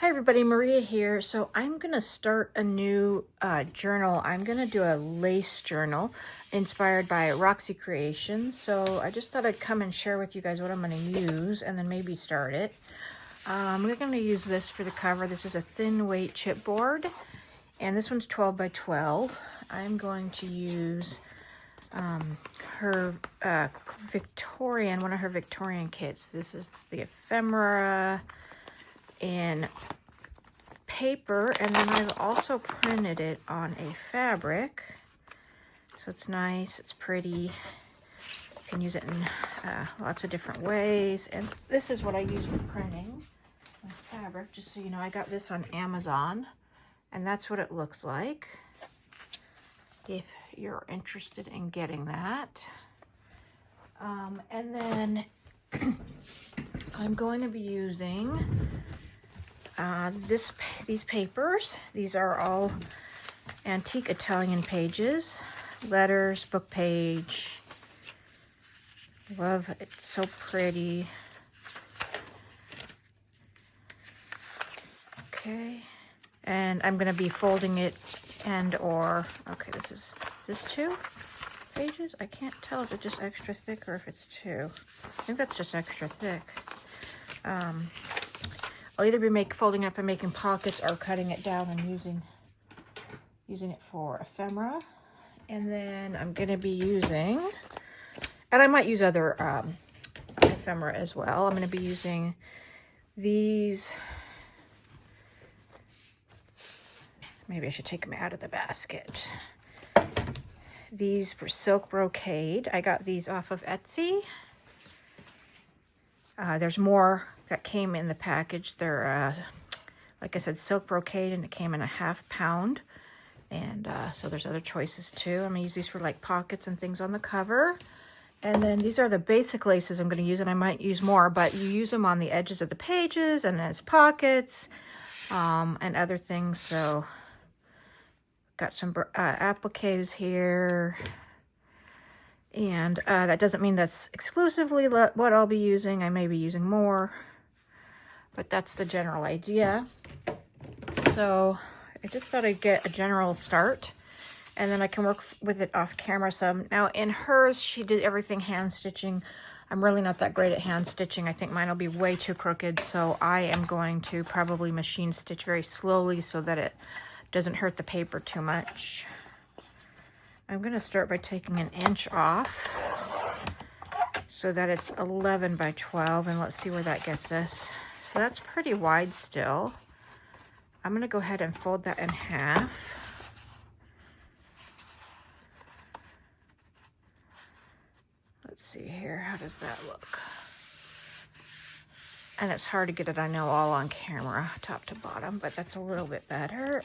Hi everybody, Maria here. So I'm going to start a new journal. I'm going to do a lace journal inspired by Roxy Creations. So I just thought I'd come and share with you guys what I'm going to use and then maybe start it. We're going to use this for the cover. This is a thin weight chipboard and this one's 12 by 12. I'm going to use her Victorian, one of her Victorian kits. This is the ephemera in paper, and then I've also printed it on a fabric, so it's nice, it's pretty. You can use it in lots of different ways, and this is what I use for printing my fabric. Just so you know, I got this on Amazon, and that's what it looks like if you're interested in getting that. And then I'm going to be using these papers. These are all antique Italian pages, letters, book page. Love it, it's so pretty. Okay, and I'm going to be folding it okay, this is this 2 pages? I can't tell, is it just extra thick or if it's 2? I think that's just extra thick. I'll either be folding it up and making pockets or cutting it down and using it for ephemera. And then I'm going to be using, and I might use other ephemera as well. I'm going to be using these. Maybe I should take them out of the basket. These were silk brocade. I got these off of Etsy. There's more that came in the package. They're, like I said, silk brocade, and it came in a ½ pound. And so there's other choices too. I'm gonna use these for like pockets and things on the cover. And then these are the basic laces I'm gonna use, and I might use more, but you use them on the edges of the pages and as pockets and other things. So got some appliques here. And that doesn't mean that's exclusively what I'll be using. I may be using more, but that's the general idea. So I just thought I'd get a general start, and then I can work with it off camera some. Now in hers, she did everything hand stitching. I'm really not that great at hand stitching. I think mine will be way too crooked, so I am going to probably machine stitch very slowly so that it doesn't hurt the paper too much. I'm going to start by taking 1 inch off so that it's 11 by 12, and let's see where that gets us. So that's pretty wide still. I'm going to go ahead and fold that in half. Let's see here, how does that look? And it's hard to get it, I know, all on camera, top to bottom, but that's a little bit better.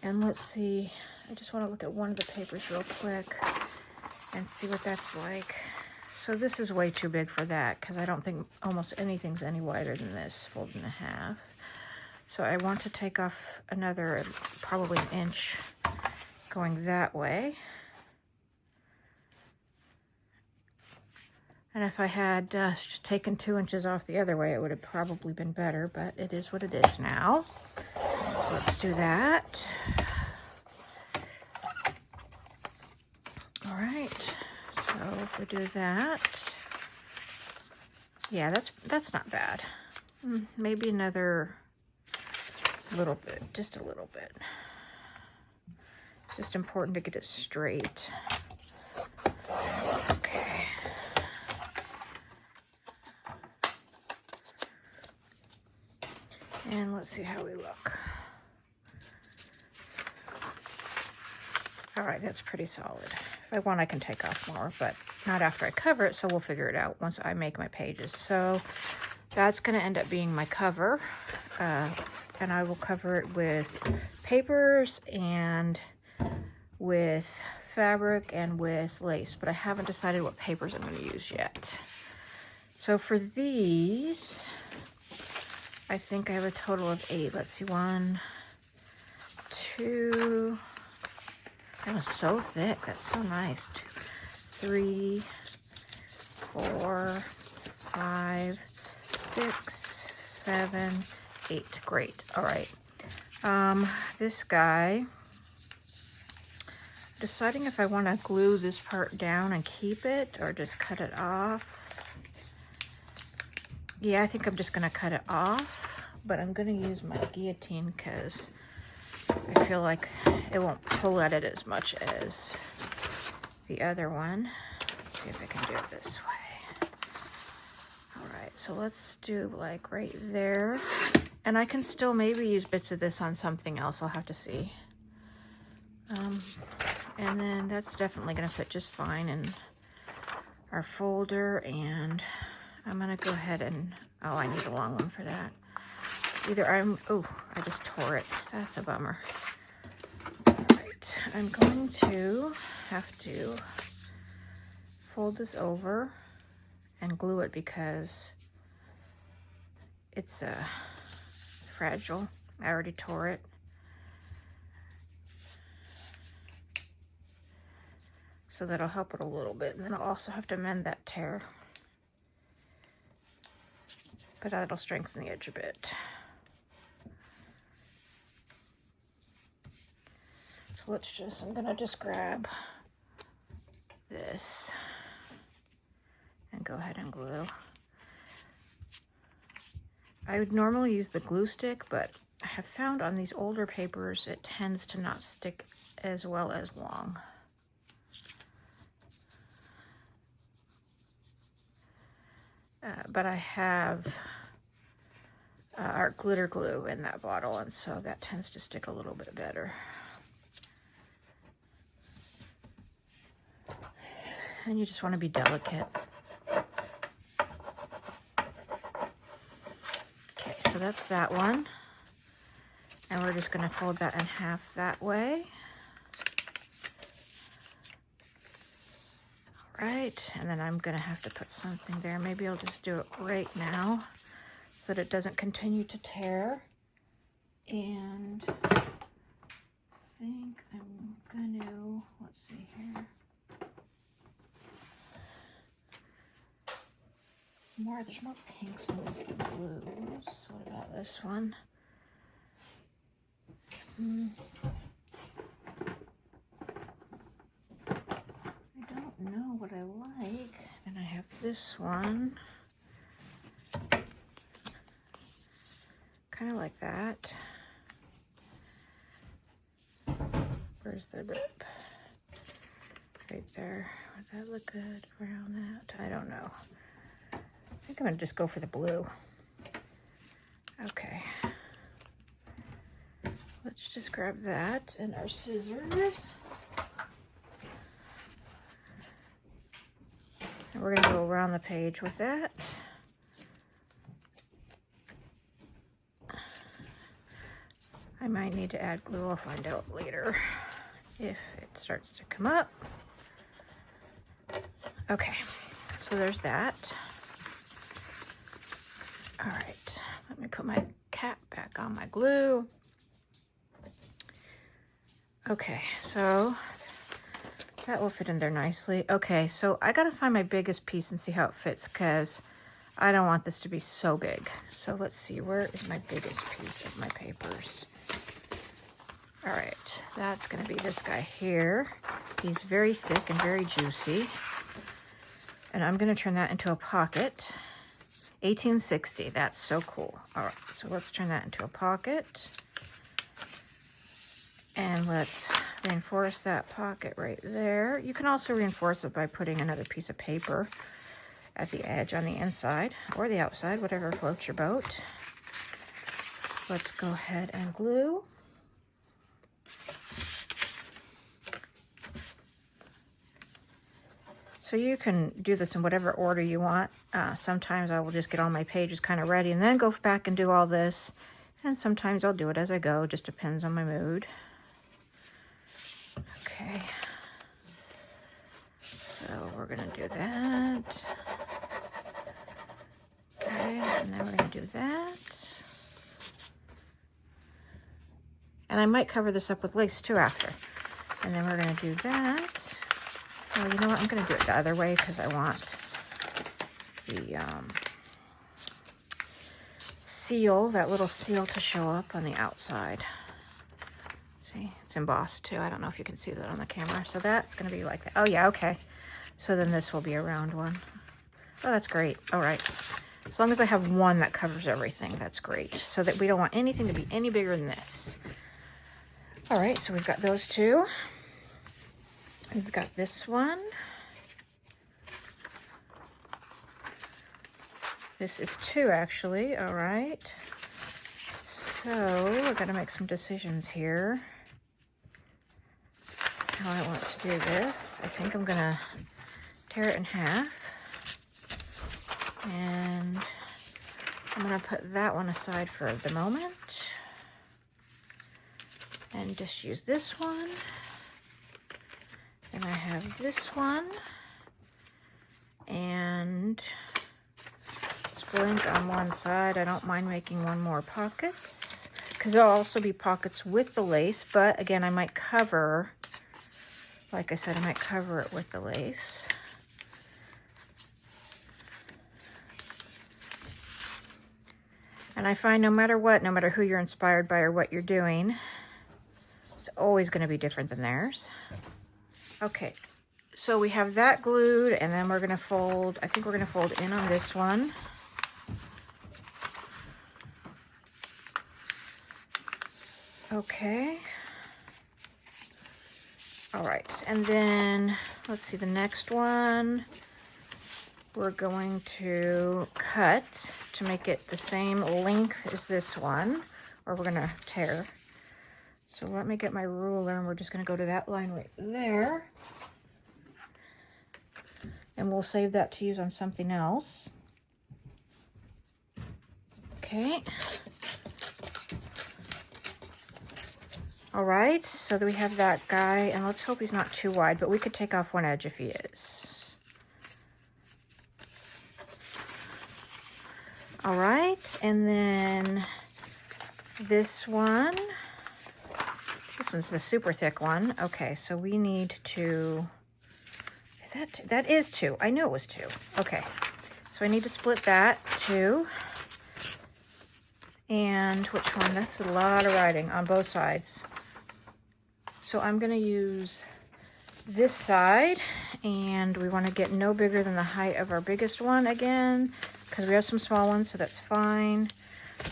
And let's see. I just want to look at one of the papers real quick and see what that's like. So this is way too big for that because I don't think almost anything's any wider than this, folded in half. So I want to take off another, probably 1 inch going that way. And if I had just taken 2 inches off the other way, it would have probably been better, but it is what it is now. So let's do that. All right, so if we do that, yeah, that's not bad. Maybe another little bit, just a little bit. It's just important to get it straight. Okay. And let's see how we look. All right, that's pretty solid. If I want, I can take off more, but not after I cover it, so we'll figure it out once I make my pages. So that's gonna end up being my cover, and I will cover it with papers and with fabric and with lace, but I haven't decided what papers I'm gonna use yet. So for these, I think I have a total of 8. Let's see, 1, 2, that was so thick. That's so nice. 2, 3, 4, 5, 6, 7, 8. Great. All right. This guy, deciding if I want to glue this part down and keep it or just cut it off. Yeah, I think I'm just going to cut it off, but I'm going to use my guillotine because I feel like it won't pull at it as much as the other one. Let's see if I can do it this way. All right, so let's do like right there. And I can still maybe use bits of this on something else. I'll have to see. And then that's definitely going to fit just fine in our folder. And I'm going to go ahead and, oh, I need a long one for that. Oh, I just tore it. That's a bummer. All right, I'm going to have to fold this over and glue it because it's fragile. I already tore it. So that'll help it a little bit. And then I'll also have to mend that tear. But that'll strengthen the edge a bit. So I'm gonna just grab this and go ahead and glue. I would normally use the glue stick, but I have found on these older papers it tends to not stick as well as long. But I have our glitter glue in that bottle, and so that tends to stick a little bit better. And you just want to be delicate. Okay, so that's that one. And we're just going to fold that in half that way. Right, and then I'm going to have to put something there. Maybe I'll just do it right now so that it doesn't continue to tear. And I think I'm going to, let's see here. There's more pinks in this than blues. What about this one? I don't know what I like. And I have this one. Kind of like that. Where's the rip? Right there. Would that look good around that? I don't know. I think I'm going to just go for the blue. Okay. Let's just grab that and our scissors. And we're going to go around the page with that. I might need to add glue. I'll find out later if it starts to come up. Okay, so there's that. All right, let me put my cap back on my glue. Okay, so that will fit in there nicely. Okay, so I gotta find my biggest piece and see how it fits because I don't want this to be so big. So let's see, where is my biggest piece of my papers? All right, that's gonna be this guy here. He's very thick and very juicy. And I'm gonna turn that into a pocket. 1860, that's so cool. All right, so let's turn that into a pocket. And let's reinforce that pocket right there. You can also reinforce it by putting another piece of paper at the edge on the inside or the outside, whatever floats your boat. Let's go ahead and glue. So you can do this in whatever order you want. Sometimes I will just get all my pages kind of ready and then go back and do all this. And sometimes I'll do it as I go, just depends on my mood. Okay. So we're gonna do that. Okay, and then we're gonna do that. And I might cover this up with lace too after. And then we're gonna do that. Well, you know what? I'm going to do it the other way because I want the, let's seal, that little seal to show up on the outside. See, it's embossed too. I don't know if you can see that on the camera. So that's going to be like that. Oh yeah, okay. So then this will be a round one. Oh, that's great. All right. As long as I have one that covers everything, that's great. So that we don't want anything to be any bigger than this. All right, so we've got those two. We've got this one. This is two, actually. All right. So we've got to make some decisions here. How I want to do this. I think I'm going to tear it in half. And I'm going to put that one aside for the moment. And just use this one. And I have this one. And splint on one side. I don't mind making one more pockets. Because there'll also be pockets with the lace. But again, I might cover, like I said, I might cover it with the lace. And I find no matter what, no matter who you're inspired by or what you're doing, it's always going to be different than theirs. Okay, so we have that glued, and then we're going to fold, I think we're going to fold in on this one. Okay. All right, and then let's see the next one. We're going to cut to make it the same length as this one, or we're gonna tear. So let me get my ruler, and we're just gonna go to that line right there. And we'll save that to use on something else. Okay. All right, so we have that guy, and let's hope he's not too wide, but we could take off one edge if he is. All right, and then this one, this one's the super thick one. Okay, so we need to, is that two? That is two. I knew it was two. Okay, so I need to split that too. And which one? That's a lot of writing on both sides. So I'm gonna use this side, and we wanna get no bigger than the height of our biggest one again, because we have some small ones, so that's fine.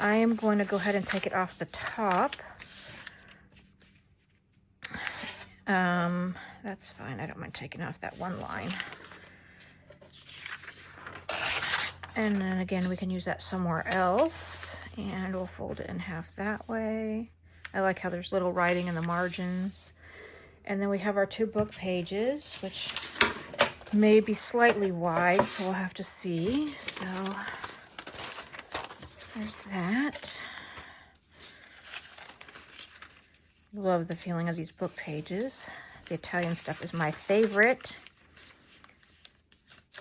I am going to go ahead and take it off the top. That's fine. I don't mind taking off that one line. And then again, we can use that somewhere else, and we'll fold it in half that way. I like how there's little writing in the margins. And then we have our two book pages, which may be slightly wide, so we'll have to see. So there's that. Love the feeling of these book pages. The Italian stuff is my favorite.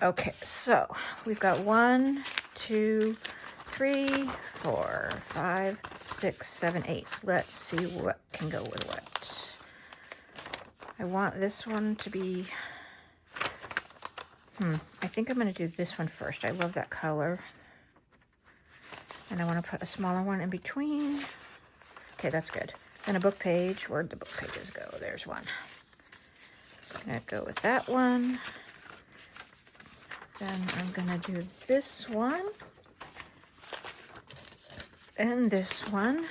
Okay, so we've got 1, 2, 3, 4, 5, 6, 7, 8. Let's see what can go with what. I want this one to be, I think I'm going to do this one first. I love that color. And I want to put a smaller one in between. Okay, that's good. Then a book page. Where'd the book pages go? There's one. I'm going to go with that one. Then I'm going to do this one. And this one.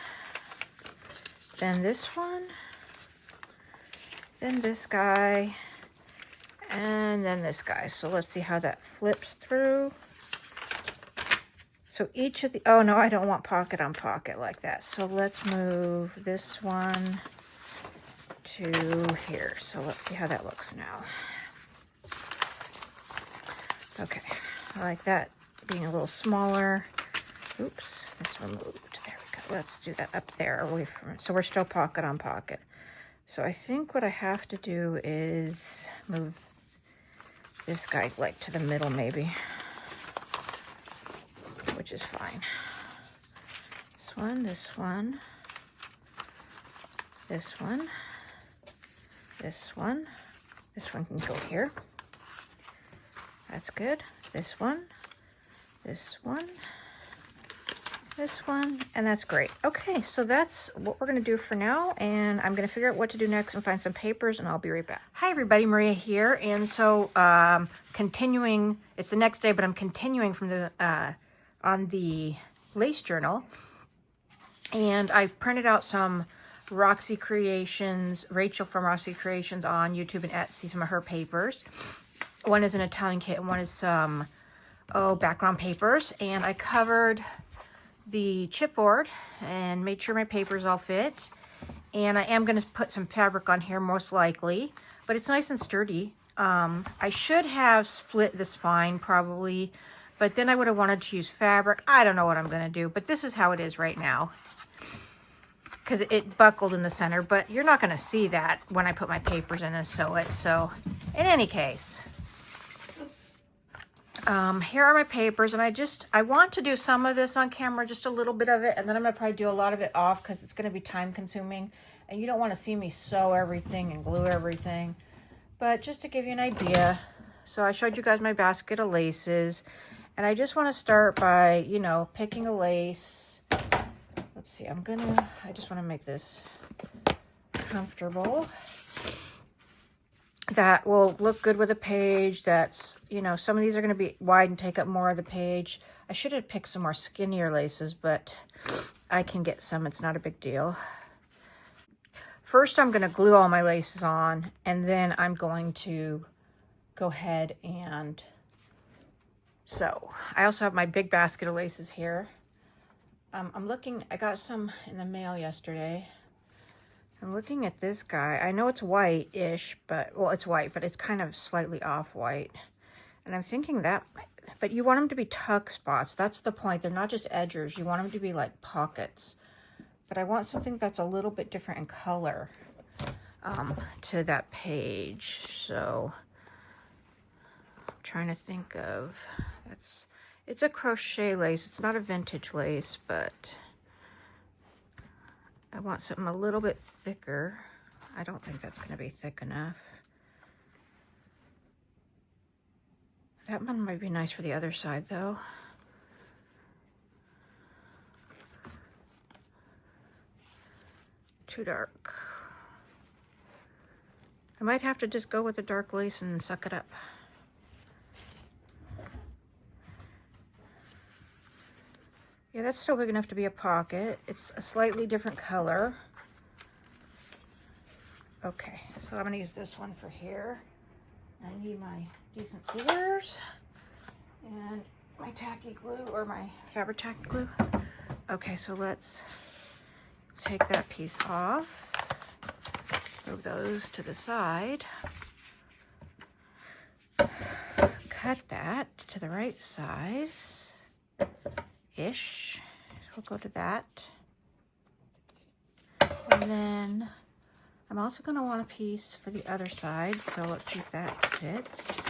Then this one. Then this guy. And then this guy. So let's see how that flips through. So each of the, oh no, I don't want pocket on pocket like that. So let's move this one to here. So let's see how that looks now. Okay, I like that being a little smaller. Oops, this removed. There we go. Let's do that up there away from it. So we're still pocket on pocket. So I think what I have to do is move this guy like to the middle maybe, which is fine. This one, this one, this one, this one. This one can go here. That's good. This one, this one, and that's great. Okay, so that's what we're gonna do for now, and I'm gonna figure out what to do next and find some papers, and I'll be right back. Hi everybody, Maria here, and so continuing, it's the next day, but I'm continuing from the on the lace journal, and I've printed out some Roxy Creations, Rachel from Roxy Creations on YouTube and Etsy, some of her papers. One is an Italian kit, and one is some background papers, and I covered the chipboard and made sure my papers all fit, and I am going to put some fabric on here most likely, but it's nice and sturdy. I should have split the spine probably, but then I would have wanted to use fabric. I don't know what I'm going to do, but this is how it is right now because it buckled in the center, but you're not going to see that when I put my papers in and sew it. So in any case, here are my papers, and I want to do some of this on camera, just a little bit of it, and then I'm gonna probably do a lot of it off because it's gonna be time consuming, and you don't want to see me sew everything and glue everything. But just to give you an idea, so I showed you guys my basket of laces, and I just want to start by, you know, picking a lace. Let's see, I just want to make this comfortable. That will look good with a page that's, you know, some of these are going to be wide and take up more of the page. I should have picked some more skinnier laces, but I can get some. It's not a big deal. First, I'm going to glue all my laces on, and then I'm going to go ahead and sew. I also have my big basket of laces here. I'm looking, I got some in the mail yesterday. I'm looking at this guy. I know it's white-ish, but, well, it's white, but it's kind of slightly off-white. And I'm thinking that, but you want them to be tuck spots. That's the point. They're not just edgers. You want them to be like pockets. But I want something that's a little bit different in color to that page. So I'm trying to think of, it's a crochet lace. It's not a vintage lace, but I want something a little bit thicker. I don't think that's going to be thick enough. That one might be nice for the other side, though. Too dark. I might have to just go with the dark lace and suck it up. Yeah, that's still big enough to be a pocket. It's a slightly different color. Okay, so I'm gonna use this one for here. I need my decent scissors and my tacky glue, or my fabric tacky glue. Okay, so let's take that piece off. Move those to the side. Cut that to the right size. Ish. We'll go to that. And then I'm also going to want a piece for the other side, so let's see if that fits.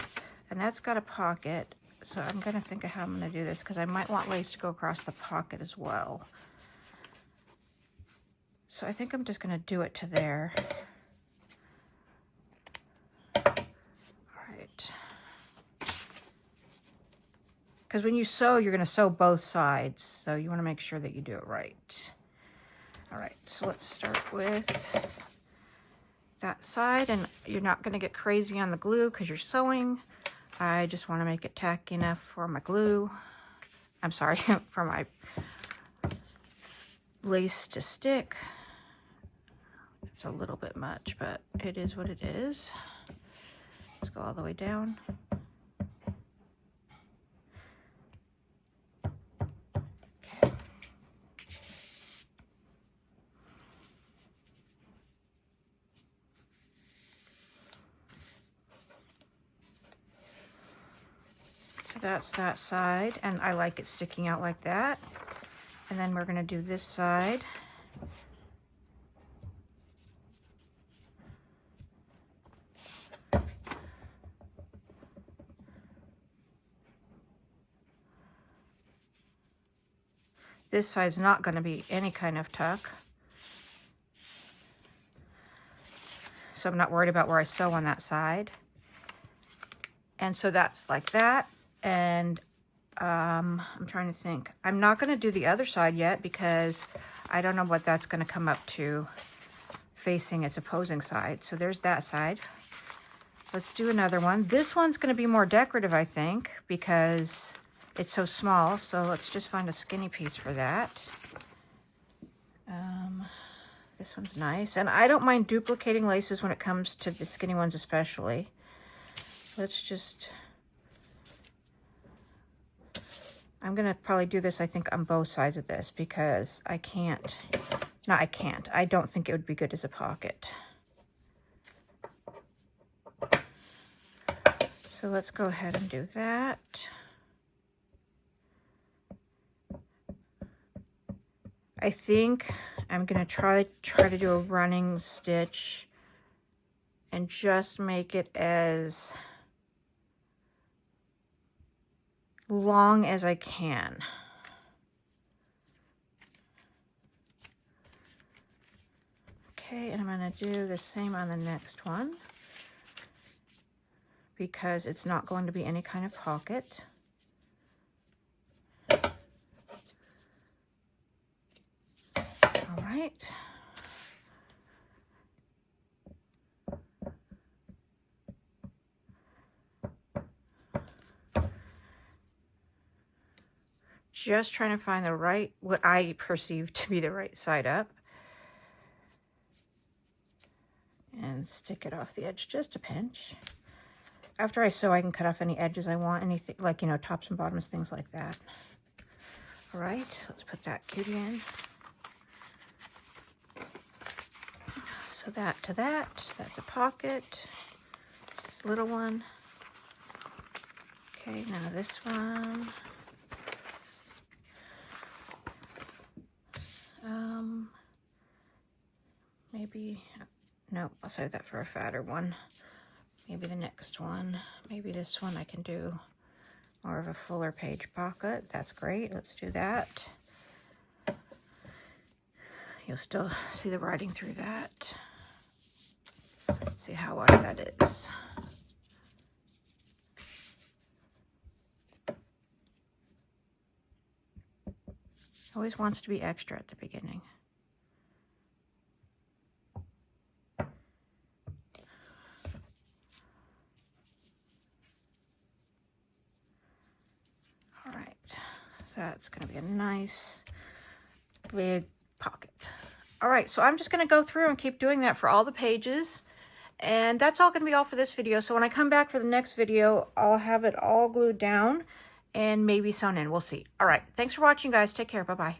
And that's got a pocket, so I'm going to think of how I'm going to do this, because I might want lace to go across the pocket as well. So I think I'm just going to do it to there. All right. Because when you sew, you're going to sew both sides, so you want to make sure that you do it right. All right, so let's start with that side, and you're not going to get crazy on the glue because you're sewing. I just want to make it tacky enough for my glue. I'm sorry, for my lace to stick. It's a little bit much, but it is what it is. Let's go all the way down. That's that side, and I like it sticking out like that. And then we're going to do this side. This side's not going to be any kind of tuck, so I'm not worried about where I sew on that side. And so that's like that. And I'm trying to think. I'm not going to do the other side yet because I don't know what that's going to come up to facing its opposing side. So there's that side. Let's do another one. This one's going to be more decorative, I think, because it's so small. So let's just find a skinny piece for that. This one's nice. And I don't mind duplicating laces when it comes to the skinny ones especially. Let's just... I'm going to probably do this, I think, on both sides of this because I can't... No, I can't. I don't think it would be good as a pocket. So let's go ahead and do that. I think I'm going to try to do a running stitch and just make it as long as I can. Okay, and I'm going to do the same on the next one because it's not going to be any kind of pocket. All right. Just trying to find the right, what I perceive to be the right side up. And stick it off the edge just a pinch. After I sew, I can cut off any edges I want, anything like, you know, tops and bottoms, things like that. All right, let's put that cutie in. So that to that, that's a pocket. This little one. Okay, now this one. Maybe, no, I'll save that for a fatter one. Maybe the next one. Maybe this one I can do more of a fuller page pocket. That's great. Let's do that. You'll still see the writing through that. See how wide that is. Always wants to be extra at the beginning. All right, so that's going to be a nice big pocket. All right, so I'm just going to go through and keep doing that for all the pages. And that's all going to be all for this video. So when I come back for the next video, I'll have it all glued down and maybe sewn in. We'll see. All right, thanks for watching, guys. Take care. Bye-bye.